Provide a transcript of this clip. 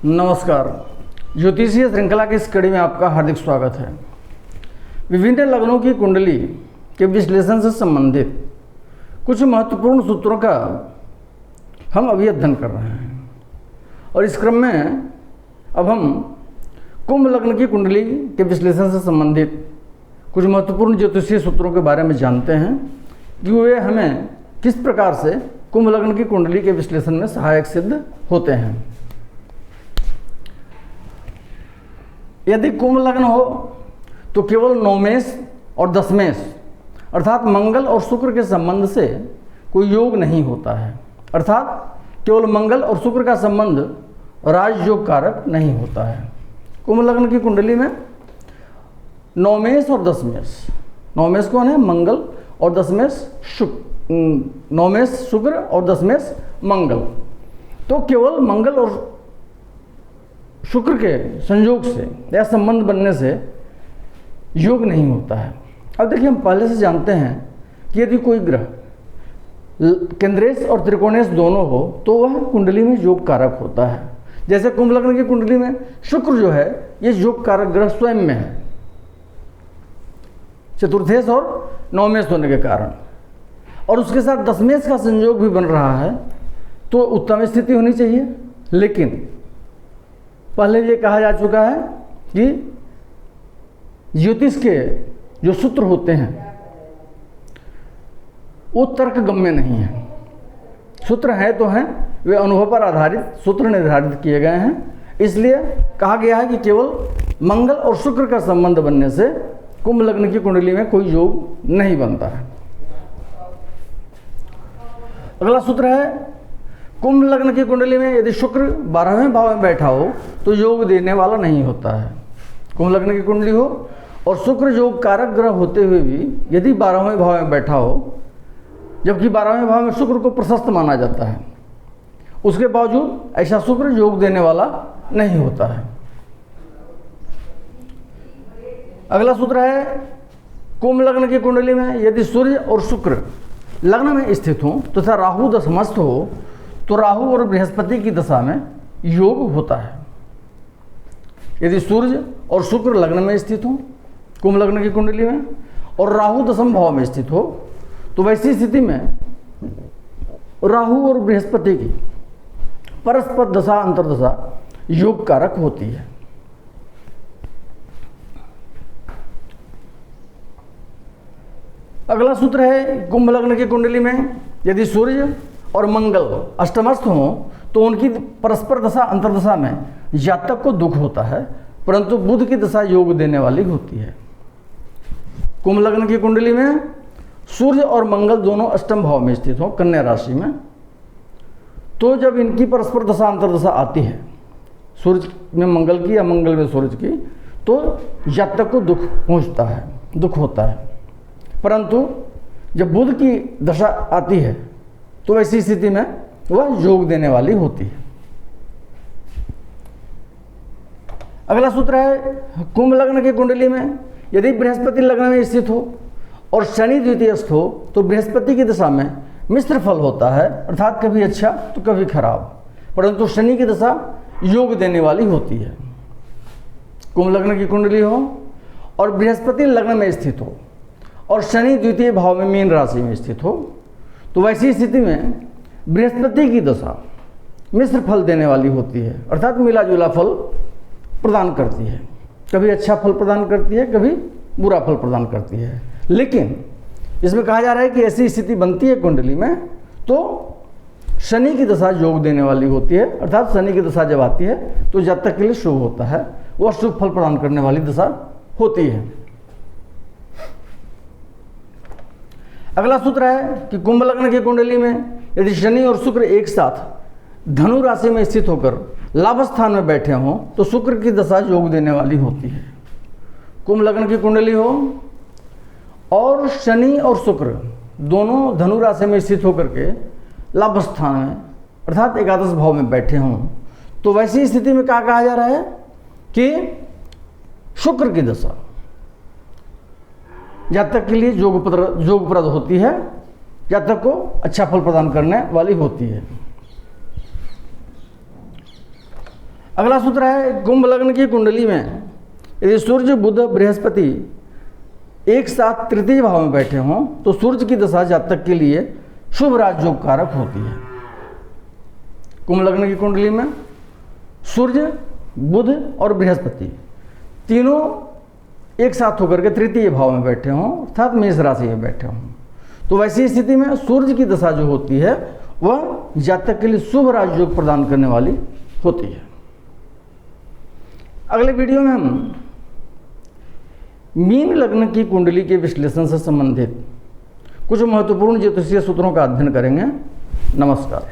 नमस्कार। ज्योतिषीय श्रृंखला की इस कड़ी में आपका हार्दिक स्वागत है। विभिन्न लग्नों की कुंडली के विश्लेषण से संबंधित कुछ महत्वपूर्ण सूत्रों का हम अभी अध्ययन कर रहे हैं और इस क्रम में अब हम कुंभ लग्न की कुंडली के विश्लेषण से संबंधित कुछ महत्वपूर्ण ज्योतिषीय सूत्रों के बारे में जानते हैं कि वे हमें किस प्रकार से कुंभ लग्न की कुंडली के विश्लेषण में सहायक सिद्ध होते हैं। यदि कुंभ लग्न हो तो केवल नवमेश और दशमेश अर्थात मंगल और शुक्र के संबंध से कोई योग नहीं होता है, अर्थात केवल मंगल और शुक्र का संबंध राजयोग कारक नहीं होता है। कुंभ लग्न की कुंडली में नवमेश और दशमेश, नवमेश कौन है? मंगल, और दशमेश शुक्र, नवमेश शुक्र और दशमेश मंगल। तो केवल मंगल और शुक्र के संयोग से या संबंध बनने से योग नहीं होता है। अब देखिए, हम पहले से जानते हैं कि यदि कोई ग्रह केंद्रेश और त्रिकोणेश दोनों हो तो वह कुंडली में योग कारक होता है। जैसे कुंभ लग्न की कुंडली में शुक्र जो है ये योग कारक ग्रह स्वयं में है, चतुर्थेश और नवमेश होने के कारण, और उसके साथ दशमेश का संयोग भी बन रहा है तो उत्तम स्थिति होनी चाहिए। लेकिन पहले ये कहा जा चुका है कि ज्योतिष के जो सूत्र होते हैं वो तर्क गम्य नहीं है। सूत्र हैं तो हैं, वे अनुभव पर आधारित सूत्र निर्धारित किए गए हैं। इसलिए कहा गया है कि केवल मंगल और शुक्र का संबंध बनने से कुंभ लग्न की कुंडली में कोई योग नहीं बनता है। अगला सूत्र है, कुंभ लग्न की कुंडली में यदि शुक्र 12वें भाव में बैठा हो तो योग देने वाला नहीं होता है। कुंभ लग्न की कुंडली हो और शुक्र योग कारक ग्रह होते हुए भी यदि 12वें भाव में बैठा हो, जबकि 12वें भाव में शुक्र को प्रशस्त माना जाता है, उसके बावजूद ऐसा शुक्र योग देने वाला नहीं होता है। अगला सूत्र है, कुंभ लग्न की कुंडली में यदि सूर्य और शुक्र लग्न में स्थित हो तथा राहु दशमस्थ हो तो राहु और बृहस्पति की दशा में योग होता है। यदि सूर्य और शुक्र लग्न में स्थित हो कुंभ लग्न की कुंडली में और राहु दशम भाव में स्थित हो तो वैसी स्थिति में राहु और बृहस्पति की परस्पर दशा अंतर्दशा योग कारक होती है। अगला सूत्र है, कुंभ लग्न की कुंडली में यदि सूर्य और मंगल अष्टमस्थ हों तो उनकी परस्पर दशा अंतर्दशा में जातक को दुख होता है, परंतु बुध की दशा योग देने वाली होती है। कुंभ लग्न की कुंडली में सूर्य और मंगल दोनों अष्टम भाव में स्थित हों कन्या राशि में, तो जब इनकी परस्पर दशा अंतर्दशा आती है, सूर्य में मंगल की या मंगल में सूर्य की, तो जातक को दुख पहुँचता है, दुख होता है। परंतु जब बुध की दशा आती है तो ऐसी स्थिति में वह योग देने वाली होती है। अगला सूत्र है, कुंभ लग्न की कुंडली में यदि बृहस्पति लग्न में स्थित हो और शनि द्वितीयस्थ हो तो बृहस्पति की दशा में मिश्र फल होता है, अर्थात कभी अच्छा तो कभी खराब, परंतु शनि की दशा योग देने वाली होती है। कुंभ लग्न की कुंडली हो और बृहस्पति लग्न में स्थित हो और शनि द्वितीय भाव में मीन राशि में स्थित हो तो वैसी स्थिति में बृहस्पति की दशा मिश्र फल देने वाली होती है, अर्थात मिला जुला फल प्रदान करती है। कभी अच्छा फल प्रदान करती है, कभी बुरा फल प्रदान करती है। लेकिन इसमें कहा जा रहा है कि ऐसी स्थिति बनती है कुंडली में तो शनि की दशा योग देने वाली होती है, अर्थात शनि की दशा जब आती है तो जातक के लिए शुभ होता है, वह शुभ फल प्रदान करने वाली दशा होती है। अगला सूत्र है कि कुंभ लग्न की कुंडली में यदि शनि और शुक्र एक साथ धनु राशि में स्थित होकर लाभ स्थान में बैठे हों तो शुक्र की दशा योग देने वाली होती है। कुंभ लग्न की कुंडली हो और शनि और शुक्र दोनों धनु राशि में स्थित होकर के लाभ स्थान में अर्थात एकादश भाव में बैठे हों तो वैसी स्थिति में क्या कहा जा रहा है कि शुक्र की दशा जातक के लिए योगप्रद होती है, जातक को अच्छा फल प्रदान करने वाली होती है। अगला सूत्र है कुंभ लग्न की कुंडली में यदि सूर्य बुध बृहस्पति एक साथ तृतीय भाव में बैठे हों तो सूर्य की दशा जातक के लिए शुभ राजयोग कारक होती है। कुंभ लग्न की कुंडली में सूर्य बुध और बृहस्पति तीनों एक साथ होकर के तृतीय भाव में बैठे हों अर्थात मेष राशि में बैठे हों तो वैसी स्थिति में सूर्य की दशा जो होती है वह जातक के लिए शुभ राजयोग प्रदान करने वाली होती है। अगले वीडियो में हम मीन लग्न की कुंडली के विश्लेषण से संबंधित कुछ महत्वपूर्ण ज्योतिषीय सूत्रों का अध्ययन करेंगे। नमस्कार।